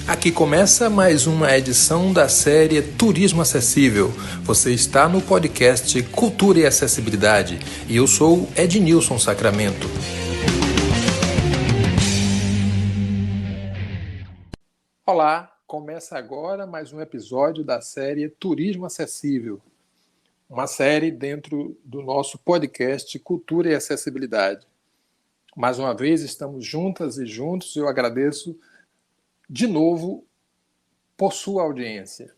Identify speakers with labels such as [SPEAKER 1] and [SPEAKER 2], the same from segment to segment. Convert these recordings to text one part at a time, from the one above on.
[SPEAKER 1] Aqui começa mais uma edição da série Turismo Acessível. Você está no podcast Cultura e Acessibilidade e eu sou Ednilson Sacramento. Olá, começa agora mais um episódio da série Turismo Acessível. Uma série dentro do nosso podcast Cultura e Acessibilidade. Mais uma vez estamos juntas e juntos e eu agradeço de novo por sua audiência.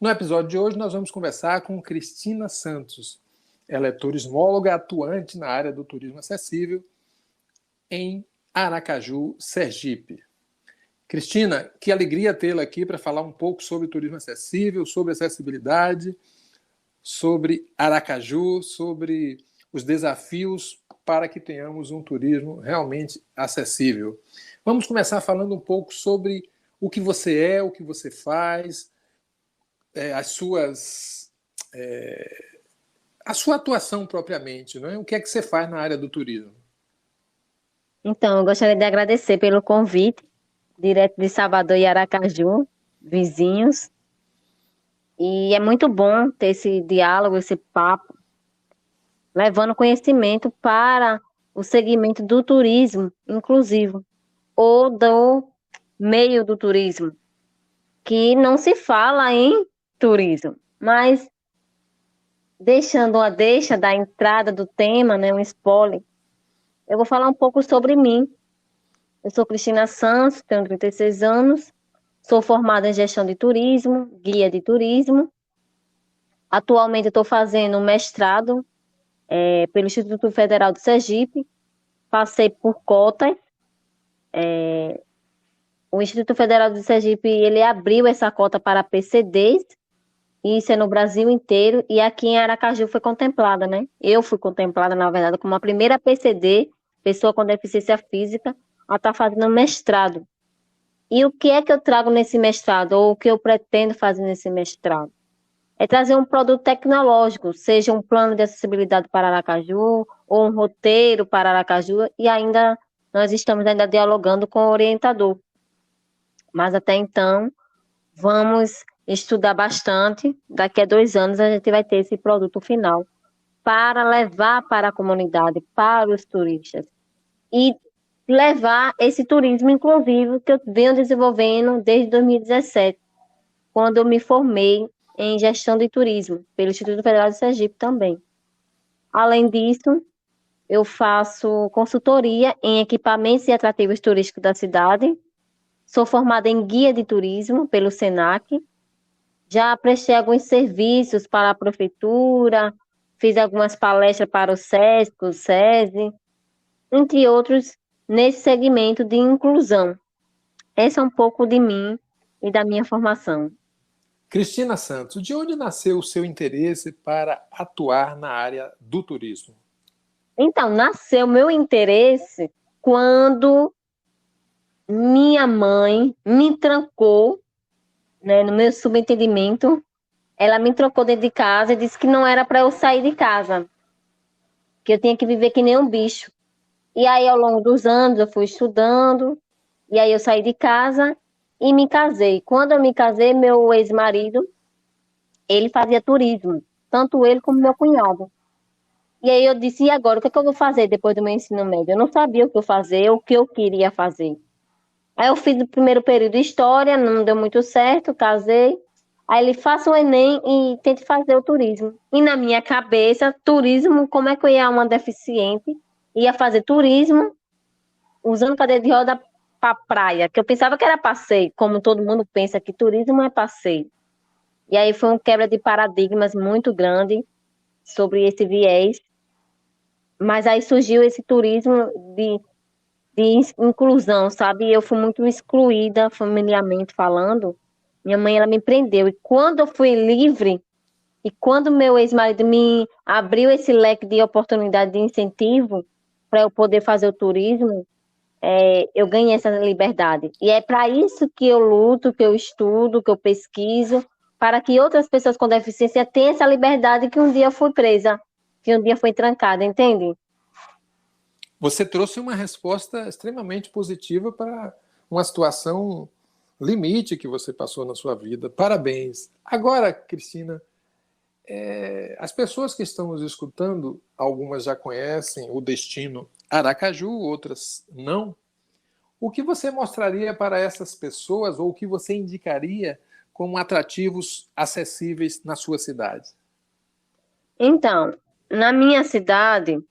[SPEAKER 1] No episódio de hoje nós vamos conversar com Cristina Santos. Ela é turismóloga atuante na área do turismo acessível em Aracaju, Sergipe. Cristina, que alegria tê-la aqui para falar um pouco sobre turismo acessível, sobre acessibilidade, sobre Aracaju, sobre os desafios para que tenhamos um turismo realmente acessível. Vamos começar falando um pouco sobre o que você é, o que você faz, a sua atuação propriamente, não é? O que é que você faz na área do turismo?
[SPEAKER 2] Então, eu gostaria de agradecer pelo convite, direto de Salvador e Aracaju, vizinhos. E é muito bom ter esse diálogo, esse papo, levando conhecimento para o segmento do turismo inclusivo, ou do meio do turismo, que não se fala em turismo, mas deixando a deixa da entrada do tema, né, um spoiler, eu vou falar um pouco sobre mim. Eu sou Cristina Santos, tenho 36 anos, sou formada em gestão de turismo, guia de turismo. Atualmente estou fazendo um mestrado pelo Instituto Federal do Sergipe, passei por cotas. O Instituto Federal do Sergipe ele abriu essa cota para PCDs, e isso é no Brasil inteiro, e aqui em Aracaju foi contemplada, né? Eu fui contemplada, na verdade, como a primeira PCD, pessoa com deficiência física, a estar fazendo mestrado. E o que é que eu trago nesse mestrado, ou o que eu pretendo fazer nesse mestrado? É trazer um produto tecnológico, seja um plano de acessibilidade para Aracaju, ou um roteiro para Aracaju, e ainda nós estamos ainda dialogando com o orientador. Mas até então, vamos estudar bastante. Daqui a 2 anos a gente vai ter esse produto final para levar para a comunidade, para os turistas. E levar esse turismo inclusivo que eu venho desenvolvendo desde 2017, quando eu me formei em gestão de turismo pelo Instituto Federal de Sergipe também. Além disso, eu faço consultoria em equipamentos e atrativos turísticos da cidade. Sou formada em guia de turismo pelo SENAC. Já prestei alguns serviços para a prefeitura, fiz algumas palestras para o SESC, o SESI, entre outros, nesse segmento de inclusão. Esse é um pouco de mim e da minha formação.
[SPEAKER 1] Cristina Santos, de onde nasceu o seu interesse para atuar na área do turismo?
[SPEAKER 2] Então, nasceu meu interesse quando minha mãe me trancou, né, no meu subentendimento. Ela me trancou dentro de casa e disse que não era para eu sair de casa, que eu tinha que viver que nem um bicho. E aí, ao longo dos anos, eu fui estudando, e aí eu saí de casa e me casei. Quando eu me casei, meu ex-marido, ele fazia turismo, tanto ele como meu cunhado. E aí eu disse, e agora, o que é que eu vou fazer depois do meu ensino médio? Eu não sabia o que eu fazer, o que eu queria fazer. Aí eu fiz o primeiro período de história, não deu muito certo, casei. Aí ele faça o Enem e tente fazer o turismo. E na minha cabeça, turismo, como é que eu ia uma deficiente? Ia fazer turismo usando cadeira de roda para praia, que eu pensava que era passeio, como todo mundo pensa que turismo é passeio. E aí foi um quebra de paradigmas muito grande sobre esse viés. Mas aí surgiu esse turismo de inclusão, sabe? Eu fui muito excluída familiarmente falando. Minha mãe, ela me prendeu. E quando eu fui livre, e quando meu ex-marido me abriu esse leque de oportunidade de incentivo para eu poder fazer o turismo, eu ganhei essa liberdade. E é para isso que eu luto, que eu estudo, que eu pesquiso, para que outras pessoas com deficiência tenham essa liberdade que um dia eu fui presa, que um dia foi trancada, entende?
[SPEAKER 1] Você trouxe uma resposta extremamente positiva para uma situação limite que você passou na sua vida. Parabéns. Agora, Cristina, as pessoas que estão nos escutando, algumas já conhecem o destino Aracaju, outras não. O que você mostraria para essas pessoas ou o que você indicaria como atrativos acessíveis na sua cidade?
[SPEAKER 2] Então, na minha cidade,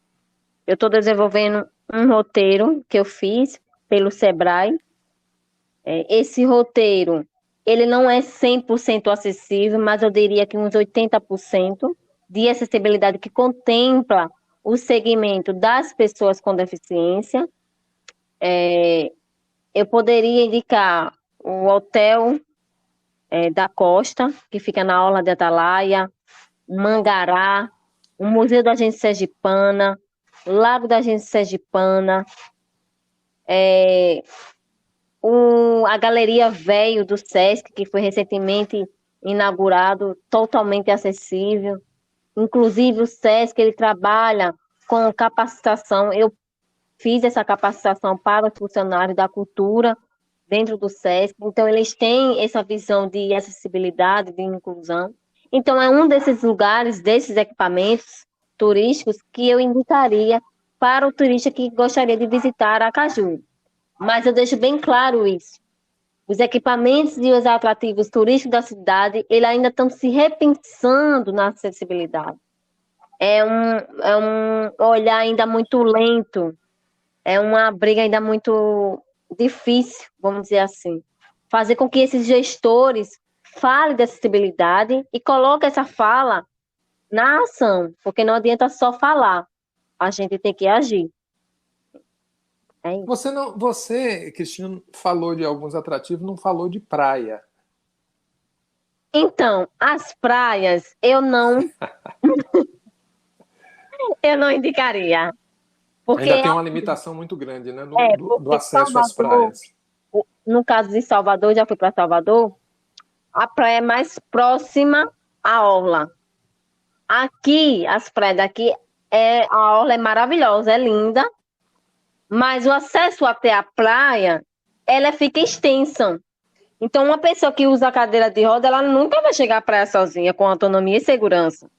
[SPEAKER 2] eu estou desenvolvendo um roteiro que eu fiz pelo Sebrae. Esse roteiro, ele não é 100% acessível, mas eu diria que uns 80% de acessibilidade que contempla o segmento das pessoas com deficiência. Eu poderia indicar o Hotel da Costa, que fica na Orla de Atalaia, Mangará, o Museu da Gente Sergipana, Lago da Gente Sergipana, a Galeria Véio do Sesc, que foi recentemente inaugurado, totalmente acessível. Inclusive o Sesc, ele trabalha com capacitação. Eu fiz essa capacitação para os funcionários da cultura dentro do Sesc. Então, eles têm essa visão de acessibilidade, de inclusão. Então, é um desses lugares, desses equipamentos turísticos que eu indicaria para o turista que gostaria de visitar Aracaju. Mas eu deixo bem claro isso. Os equipamentos e os atrativos turísticos da cidade, eles ainda estão se repensando na acessibilidade. É um olhar ainda muito lento, é uma briga ainda muito difícil, vamos dizer assim. Fazer com que esses gestores falem de acessibilidade e coloquem essa fala na ação, porque não adianta só falar, a gente tem que agir. É isso.
[SPEAKER 1] Você, Cristina, falou de alguns atrativos, não falou de praia.
[SPEAKER 2] Então, as praias eu não indicaria. Porque,
[SPEAKER 1] Ainda tem uma limitação muito grande, né, do
[SPEAKER 2] porque
[SPEAKER 1] acesso às
[SPEAKER 2] Salvador,
[SPEAKER 1] praias.
[SPEAKER 2] no caso de Salvador, já fui para Salvador, a praia é mais próxima à orla. Aqui, as praias daqui, a orla é maravilhosa, é linda, mas o acesso até a praia, ela fica extensa. Então, uma pessoa que usa a cadeira de roda, ela nunca vai chegar à praia sozinha, com autonomia e segurança.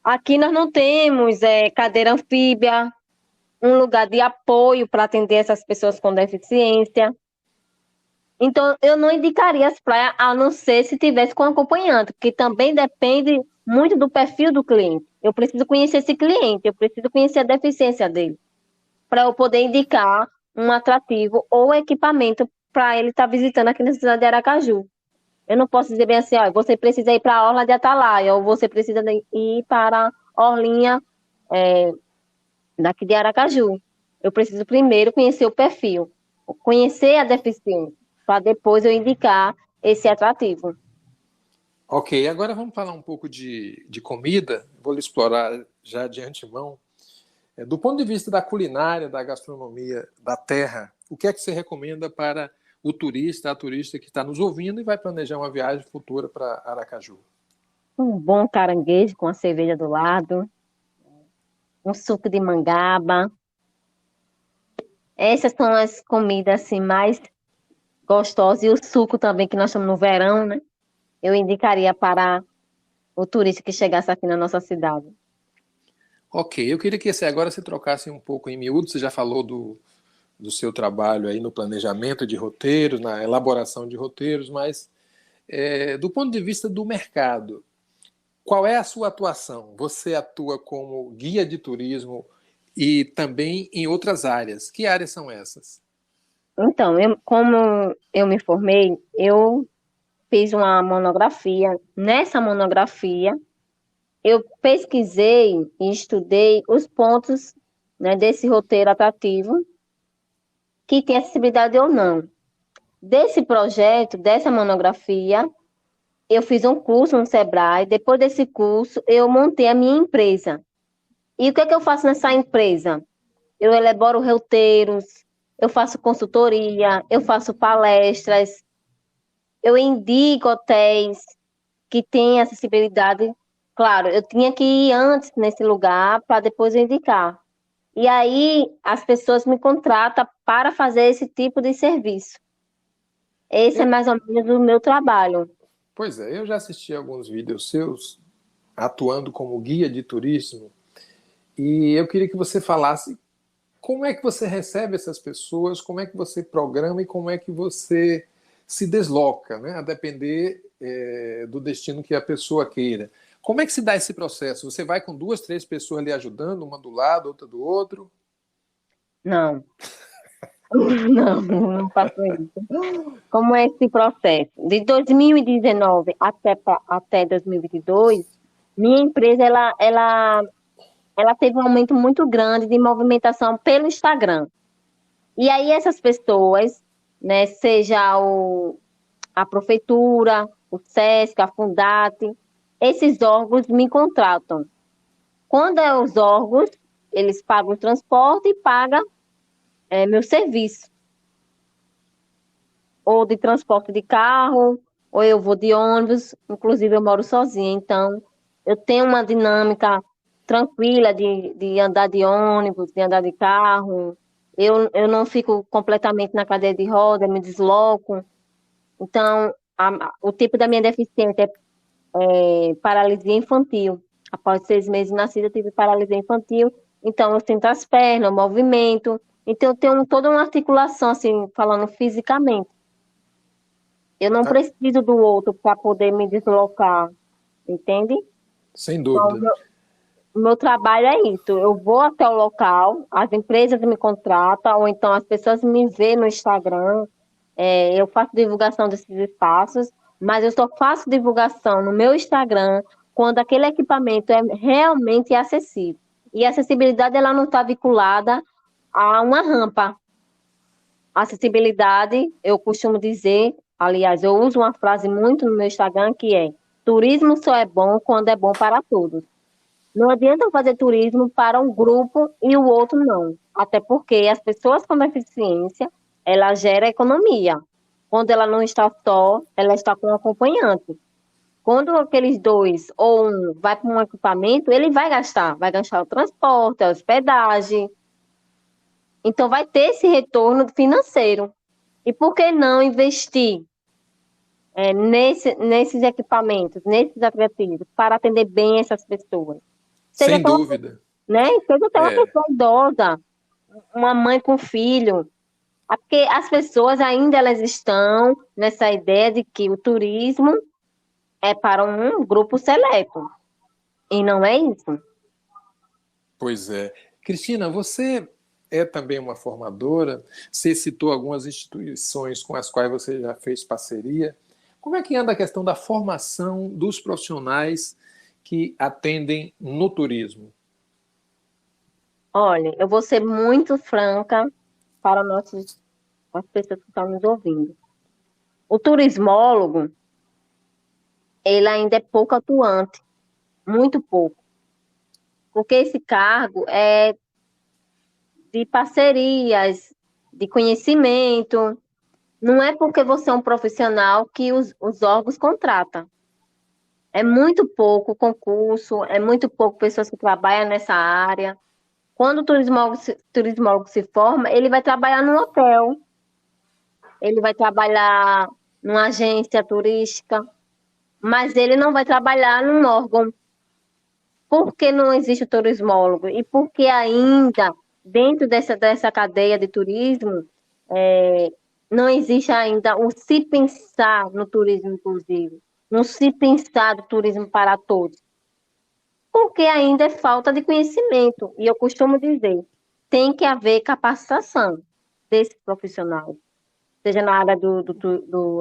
[SPEAKER 2] Aqui nós não temos cadeira anfíbia, um lugar de apoio para atender essas pessoas com deficiência. Então, eu não indicaria as praias, a não ser se tivesse com acompanhante, porque também depende muito do perfil do cliente. Eu preciso conhecer esse cliente, eu preciso conhecer a deficiência dele, para eu poder indicar um atrativo ou equipamento para ele estar visitando aqui na cidade de Aracaju. Eu não posso dizer bem assim, ó, você precisa ir para a Orla de Atalaia, ou você precisa ir para a Orlinha daqui de Aracaju. Eu preciso primeiro conhecer o perfil, conhecer a deficiência, para depois eu indicar esse atrativo.
[SPEAKER 1] Ok, agora vamos falar um pouco de comida. Vou lhe explorar já de antemão. Do ponto de vista da culinária, da gastronomia da terra, o que é que você recomenda para o turista, a turista que está nos ouvindo e vai planejar uma viagem futura para Aracaju?
[SPEAKER 2] Um bom caranguejo com a cerveja do lado, um suco de mangaba. Essas são as comidas assim, mais gostosas. E o suco também, que nós estamos no verão, né? Eu indicaria para o turista que chegasse aqui na nossa cidade.
[SPEAKER 1] Ok, eu queria que agora você trocasse um pouco em miúdo. Você já falou do seu trabalho aí no planejamento de roteiros, na elaboração de roteiros, mas do ponto de vista do mercado, qual é a sua atuação? Você atua como guia de turismo e também em outras áreas. Que áreas são essas?
[SPEAKER 2] Então, como eu me formei, eu fiz uma monografia. Nessa monografia, eu pesquisei e estudei os pontos, né, desse roteiro atrativo, que tem acessibilidade ou não. Desse projeto, dessa monografia, eu fiz um curso no Sebrae. Depois desse curso, eu montei a minha empresa. E o que é que eu faço nessa empresa? Eu elaboro roteiros, eu faço consultoria, eu faço palestras, eu indico hotéis que têm acessibilidade. Claro, eu tinha que ir antes nesse lugar para depois eu indicar. E aí as pessoas me contratam para fazer esse tipo de serviço. Esse é mais ou menos o meu trabalho.
[SPEAKER 1] Pois é, eu já assisti alguns vídeos seus atuando como guia de turismo e eu queria que você falasse como é que você recebe essas pessoas, como é que você programa e como é que você se desloca, né? A depender do destino que a pessoa queira. Como é que se dá esse processo? Você vai com duas, três pessoas ali ajudando, uma do lado, outra do outro?
[SPEAKER 2] Não, não faço isso. Como é esse processo? De 2019 até 2022, minha empresa ela teve um aumento muito grande de movimentação pelo Instagram. E aí essas pessoas, né, seja a prefeitura, o SESC, a Fundate, esses órgãos me contratam. Quando é os órgãos, eles pagam o transporte e pagam meu serviço. Ou de transporte de carro, ou eu vou de ônibus, inclusive eu moro sozinha, então eu tenho uma dinâmica tranquila de andar de ônibus, de andar de carro, eu não fico completamente na cadeira de roda, me desloco, então o tipo da minha deficiência é paralisia infantil. Após 6 meses de nascida, eu tive paralisia infantil, então eu sinto as pernas, o movimento, então eu tenho toda uma articulação, assim, falando fisicamente. Eu não
[SPEAKER 1] Ah,
[SPEAKER 2] preciso do outro para poder me deslocar, entende?
[SPEAKER 1] sem
[SPEAKER 2] Então,
[SPEAKER 1] dúvida.
[SPEAKER 2] o meu trabalho é isso. Eu vou até o local, as empresas me contratam, ou então as pessoas me veem no Instagram. Eu faço divulgação desses espaços, mas eu só faço divulgação no meu Instagram quando aquele equipamento é realmente acessível. E a acessibilidade ela não está vinculada a uma rampa. Acessibilidade, eu costumo dizer, aliás, eu uso uma frase muito no meu Instagram que é: turismo só é bom quando é bom para todos. Não adianta eu fazer turismo para um grupo e o outro não. Até porque as pessoas com deficiência, ela gera economia. Quando ela não está só, ela está com um acompanhante. Quando aqueles dois ou um vai para um equipamento, ele vai gastar o transporte, a hospedagem. Então vai ter esse retorno financeiro. E por que não investir nesses equipamentos, nesses atrativos, para atender bem essas pessoas? Seja
[SPEAKER 1] Sem
[SPEAKER 2] até uma,
[SPEAKER 1] dúvida.
[SPEAKER 2] né? Seja até uma
[SPEAKER 1] É.
[SPEAKER 2] pessoa idosa, uma mãe com filho. Porque as pessoas ainda elas estão nessa ideia de que o turismo é para um grupo seleto. E não é isso.
[SPEAKER 1] Pois é. Cristina, você é também uma formadora. Você citou algumas instituições com as quais você já fez parceria. Como é que anda a questão da formação dos profissionais que atendem no turismo?
[SPEAKER 2] Olha, eu vou ser muito franca para as pessoas que estão nos ouvindo. O turismólogo, ele ainda é pouco atuante, muito pouco. Porque esse cargo é de parcerias, de conhecimento. Não é porque você é um profissional que os órgãos contratam. É muito pouco concurso, é muito pouco pessoas que trabalham nessa área. Quando o turismólogo se forma, ele vai trabalhar num hotel, ele vai trabalhar numa agência turística, mas ele não vai trabalhar num órgão. Por que não existe o turismólogo? E por que ainda, dentro dessa cadeia de turismo, é, não existe ainda o se pensar no turismo inclusivo, não se pensar do turismo para todos? Porque ainda é falta de conhecimento. E eu costumo dizer, tem que haver capacitação desses profissionais, seja na área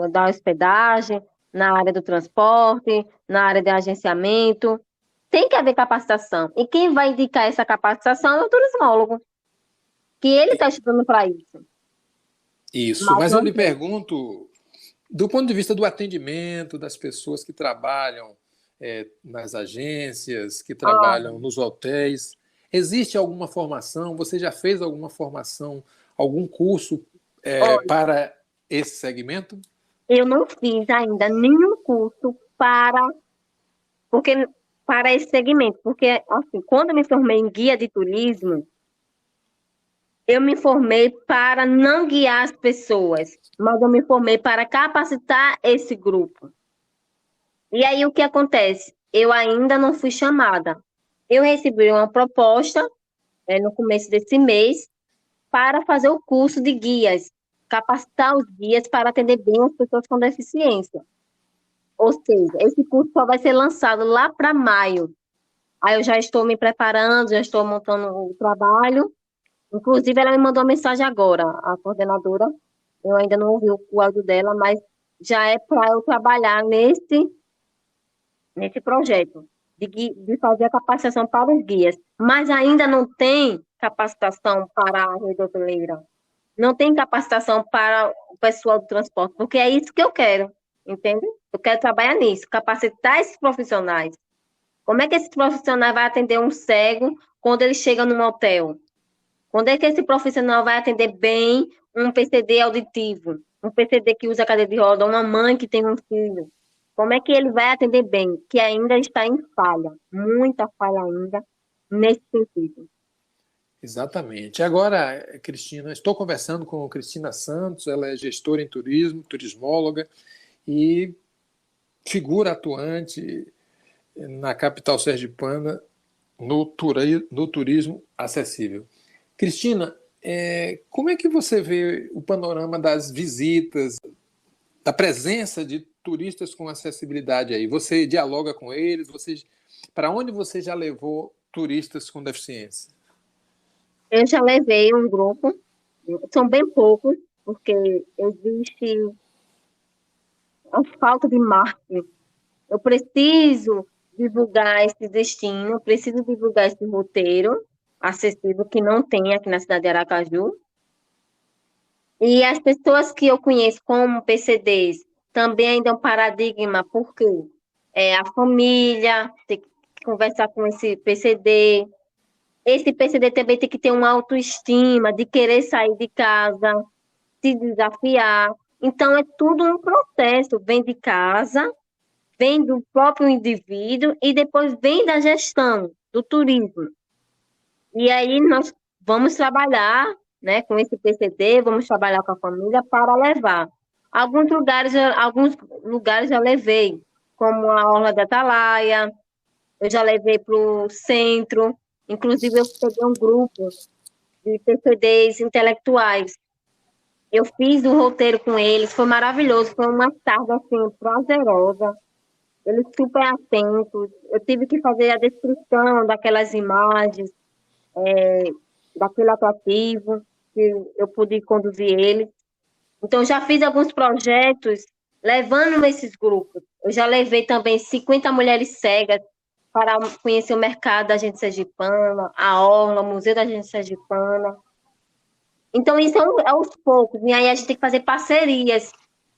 [SPEAKER 2] da hospedagem, na área do transporte, na área de agenciamento. Tem que haver capacitação. E quem vai indicar essa capacitação é o turismólogo, que ele está estudando para isso.
[SPEAKER 1] Isso,
[SPEAKER 2] Mas
[SPEAKER 1] mas eu
[SPEAKER 2] não
[SPEAKER 1] lhe
[SPEAKER 2] tem.
[SPEAKER 1] pergunto, do ponto de vista do atendimento das pessoas que trabalham nas agências, que
[SPEAKER 2] Ah,
[SPEAKER 1] trabalham nos hotéis, existe alguma formação? Você já fez alguma formação, algum curso
[SPEAKER 2] olha,
[SPEAKER 1] para esse segmento?
[SPEAKER 2] eu não fiz ainda nenhum curso porque, para esse segmento, porque assim, quando eu me formei em guia de turismo, Eu me formei para não guiar as pessoas, mas eu me formei para capacitar esse grupo. E aí o que acontece? Eu ainda não fui chamada. Eu recebi uma proposta, no começo desse mês para fazer o curso de guias, capacitar os guias para atender bem as pessoas com deficiência. Ou seja, esse curso só vai ser lançado lá para maio. Aí eu já estou me preparando, já estou montando o trabalho. Inclusive, ela me mandou uma mensagem agora, a coordenadora. Eu ainda não ouvi o áudio dela, mas já é para eu trabalhar nesse projeto de fazer a capacitação para os guias. Mas ainda não tem capacitação para a rede hoteleira. Não tem capacitação para o pessoal do transporte, porque é isso que eu quero, entende? Eu quero trabalhar nisso, capacitar esses profissionais. Como é que esse profissional vai atender um cego quando ele chega num hotel? Quando é que esse profissional vai atender bem um PCD auditivo? Um PCD que usa cadeira de roda, uma mãe que tem um filho? Como é que ele vai atender bem? Que ainda está em falha, muita falha ainda nesse sentido.
[SPEAKER 1] Exatamente. Agora, Cristina, estou conversando com Cristina Santos, ela é gestora em turismo, turismóloga e figura atuante na capital sergipana no turismo acessível. Cristina, como é que você vê o panorama das visitas, da presença de turistas com acessibilidade aí? Você dialoga com eles? Para onde você já levou turistas com deficiência?
[SPEAKER 2] Eu já levei um grupo, são bem poucos, porque existe a falta de marketing. Eu preciso divulgar esse destino, eu preciso divulgar esse roteiro acessível que não tem aqui na cidade de Aracaju. E as pessoas que eu conheço como PCDs também ainda é um paradigma, porque a família tem que conversar com esse PCD. Esse PCD também tem que ter uma autoestima de querer sair de casa, se desafiar. Então, é tudo um processo. Vem de casa, vem do próprio indivíduo e depois vem da gestão, do turismo. E aí nós vamos trabalhar, né, com esse PCD, vamos trabalhar com a família para levar. Alguns lugares eu levei, como a Orla da Atalaia, eu já levei para o centro, inclusive eu peguei um grupo de PCDs intelectuais. Eu fiz o roteiro com eles, foi maravilhoso, foi uma tarde assim, prazerosa. Eles super atentos. Eu tive que fazer a descrição daquelas imagens, daquele atrativo, que eu pude conduzir eles. Então, já fiz alguns projetos levando esses grupos. Eu já levei também 50 mulheres cegas para conhecer o mercado da gente sergipana, a Orla, o Museu da gente sergipana. Então, isso é aos poucos. E aí a gente tem que fazer parcerias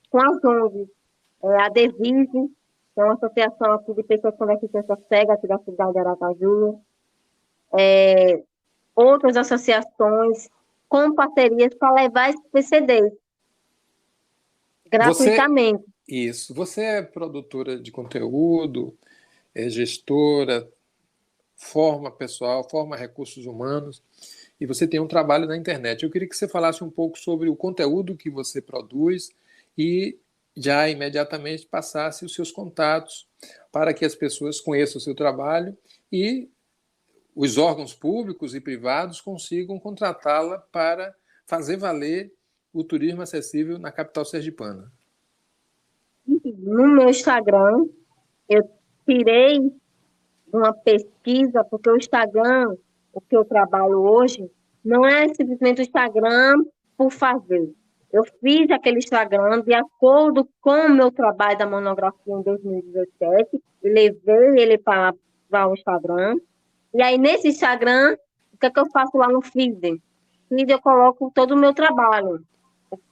[SPEAKER 2] com as ONGs. A Devise, que é uma associação aqui de pessoas com deficiência cega aqui da cidade de Aracaju. Outras associações com parcerias para levar esse PCD gratuitamente.
[SPEAKER 1] Você é produtora de conteúdo, é gestora, forma pessoal, forma recursos humanos, e você tem um trabalho na internet. Eu queria que você falasse um pouco sobre o conteúdo que você produz e já imediatamente passasse os seus contatos para que as pessoas conheçam o seu trabalho e os órgãos públicos e privados consigam contratá-la para fazer valer o turismo acessível na capital sergipana.
[SPEAKER 2] No meu Instagram, eu tirei uma pesquisa, porque o Instagram, o que eu trabalho hoje, não é simplesmente o Instagram por fazer. Eu fiz aquele Instagram de acordo com o meu trabalho da monografia em 2017 e levei ele para o Instagram. E aí, nesse Instagram, o que é que eu faço lá no feed? No feed eu coloco todo o meu trabalho.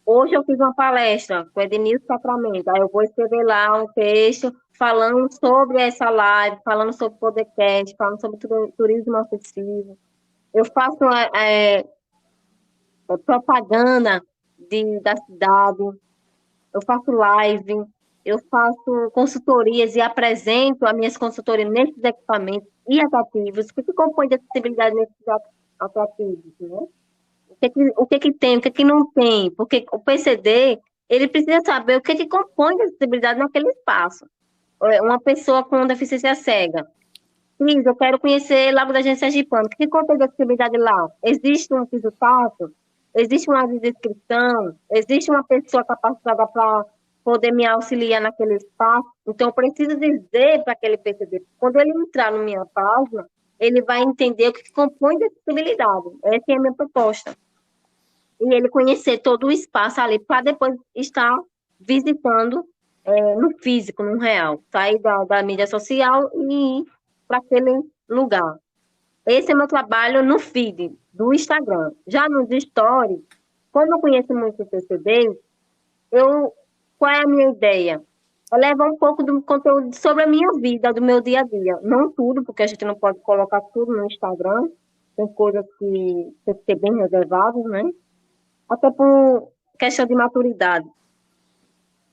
[SPEAKER 2] Hoje eu fiz uma palestra com o Edenilson Sacramento. Aí eu vou escrever lá um texto falando sobre essa live, falando sobre podcast, falando sobre turismo acessível. Eu faço propaganda da cidade, eu faço live, eu faço consultorias e apresento as minhas consultorias nesses equipamentos e atrativos. O que compõe de acessibilidade nesses atrativos, né? o que que tem, o que que não tem, porque o PCD, ele precisa saber o que que compõe a acessibilidade naquele espaço. Uma pessoa com deficiência cega. Cris, eu quero conhecer Lago da Gente Sergipano. O que que compõe a acessibilidade lá? Existe um piso tátil? Existe uma descrição? Existe uma pessoa capacitada para poder me auxiliar naquele espaço? Então, eu preciso dizer para aquele PCD, quando ele entrar na minha página, ele vai entender o que compõe a acessibilidade. Essa é a minha proposta. E ele conhecer todo o espaço ali para depois estar visitando no físico, no real. Sair da mídia social e ir para aquele lugar. Esse é meu trabalho no feed do Instagram. Já nos stories, como eu conheço muito PCD, qual é a minha ideia? Eu levo um pouco do conteúdo sobre a minha vida, do meu dia a dia. Não tudo, porque a gente não pode colocar tudo no Instagram. Tem coisas que tem que ser bem reservadas, né? Até por questão de maturidade.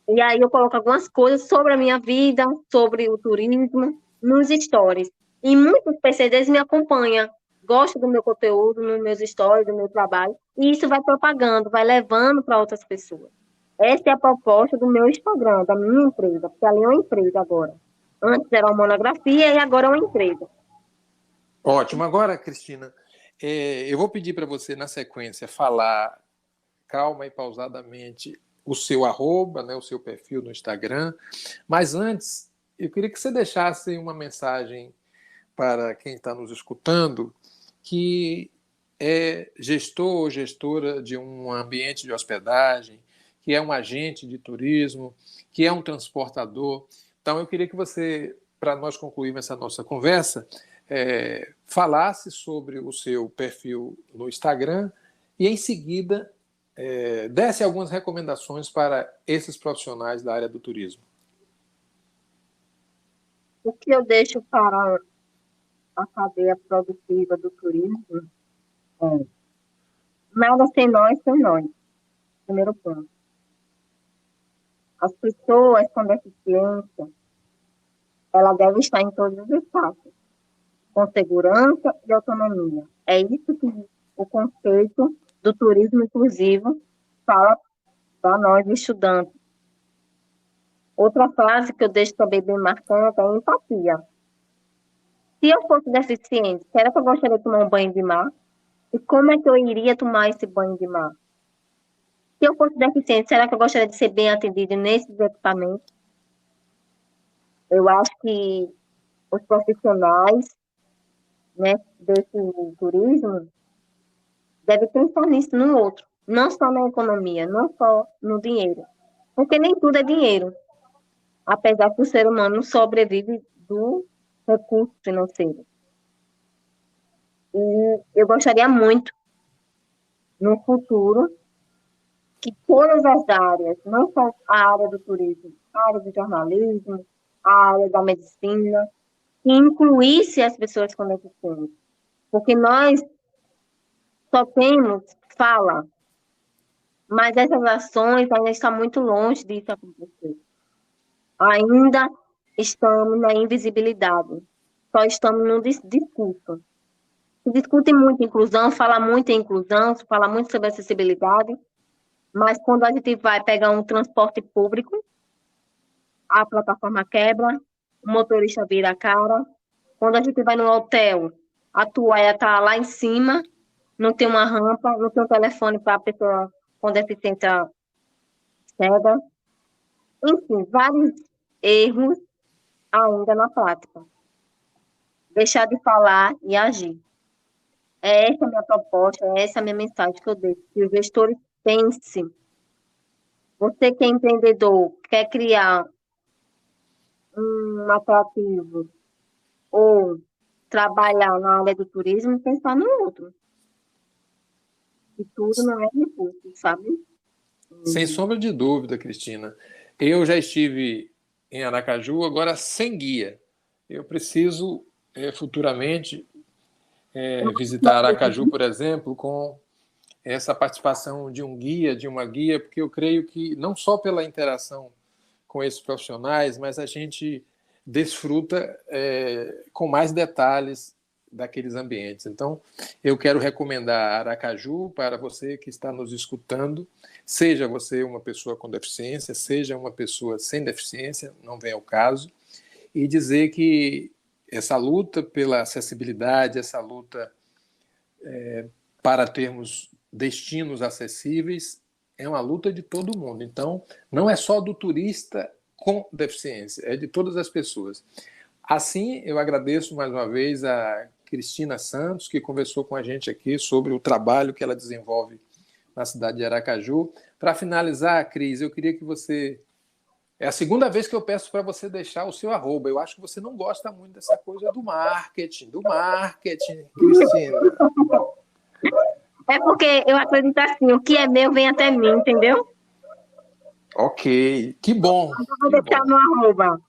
[SPEAKER 2] E aí eu coloco algumas coisas sobre a minha vida, sobre o turismo, nos stories. E muitos PCDs me acompanham, gostam do meu conteúdo, nos meus stories, do meu trabalho. E isso vai propagando, vai levando para outras pessoas. Essa é a proposta do meu Instagram, da minha empresa, porque ali é uma empresa agora. Antes era uma monografia e agora é uma empresa.
[SPEAKER 1] Ótimo. Agora, Cristina, eu vou pedir para você, na sequência, falar calma e pausadamente o seu arroba, né, o seu perfil no Instagram. Mas antes, eu queria que você deixasse uma mensagem para quem está nos escutando, que é gestor ou gestora de um ambiente de hospedagem, que é um agente de turismo, que é um transportador. Então, eu queria que você, para nós concluirmos essa nossa conversa, falasse sobre o seu perfil no Instagram e, em seguida, desse algumas recomendações para esses profissionais da área do turismo.
[SPEAKER 2] O que eu deixo para a cadeia produtiva do turismo é nada sem nós, sem nós. Primeiro ponto. As pessoas com deficiência, ela deve estar em todos os espaços, com segurança e autonomia. É isso que o conceito do turismo inclusivo fala para nós, estudantes. Outra frase que eu deixo também bem marcante é a empatia. Se eu fosse deficiente, será que eu gostaria de tomar um banho de mar? E como é que eu iria tomar esse banho de mar? Se eu fosse deficiente, será que eu gostaria de ser bem atendido nesses equipamentos? Eu acho que os profissionais, né, desse turismo devem pensar nisso no outro, não só na economia, não só no dinheiro. Porque nem tudo é dinheiro, apesar que o ser humano sobrevive do recurso financeiro. E eu gostaria muito, no futuro, que todas as áreas, não só a área do turismo, a área do jornalismo, a área da medicina, que incluísse as pessoas com deficiência. Porque nós só temos fala, mas essas ações ainda estão muito longe disso acontecer. Ainda estamos na invisibilidade, só estamos no discurso. Se discute muito inclusão, fala muito em inclusão, fala muito sobre acessibilidade, mas quando a gente vai pegar um transporte público, a plataforma quebra, o motorista vira a cara. Quando a gente vai no hotel, a toalha está lá em cima, não tem uma rampa, não tem um telefone para a pessoa com deficiência cega. Enfim, vários erros ainda na prática. Deixar de falar e agir. Essa é a minha proposta, essa é a minha mensagem que eu deixo. Que os gestores pensem. Você que é empreendedor, quer criar um atrativo ou trabalhar na área do turismo, pensar no outro. E tudo não é recurso, sabe?
[SPEAKER 1] Sem sombra de dúvida, Cristina. Eu já estive em Aracaju, agora sem guia. Eu preciso futuramente visitar Aracaju, por exemplo, com essa participação de um guia, de uma guia, porque eu creio que não só pela interação com esses profissionais, mas a gente desfruta com mais detalhes daqueles ambientes. Então, eu quero recomendar Aracaju para você que está nos escutando, seja você uma pessoa com deficiência, seja uma pessoa sem deficiência, não vem ao caso, e dizer que essa luta pela acessibilidade, essa luta para termos destinos acessíveis, é uma luta de todo mundo. Então, não é só do turista com deficiência, é de todas as pessoas. Assim, eu agradeço mais uma vez a Cristina Santos, que conversou com a gente aqui sobre o trabalho que ela desenvolve na cidade de Aracaju. Para finalizar, Cris, eu queria que você... É a segunda vez que eu peço para você deixar o seu arroba. Eu acho que você não gosta muito dessa coisa do marketing, Cristina.
[SPEAKER 2] É porque eu acredito assim, o que é meu vem até mim, entendeu?
[SPEAKER 1] Ok, que bom.
[SPEAKER 2] Eu vou deixar meu arroba.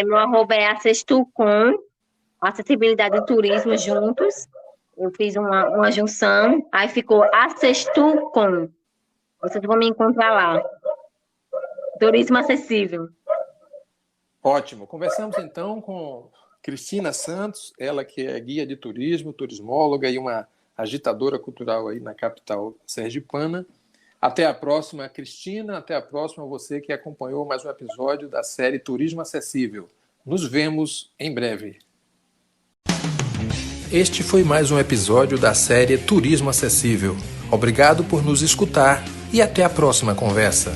[SPEAKER 2] Meu arroba é Acestucom, acessibilidade e turismo juntos. Eu fiz uma junção, aí ficou Acestucom. Vocês vão me encontrar lá. Turismo acessível.
[SPEAKER 1] Ótimo. Conversamos então com Cristina Santos, ela que é guia de turismo, turismóloga e uma agitadora cultural aí na capital sergipana. Até a próxima, Cristina. Até a próxima, você que acompanhou mais um episódio da série Turismo Acessível. Nos vemos em breve. Este foi mais um episódio da série Turismo Acessível. Obrigado por nos escutar e até a próxima conversa.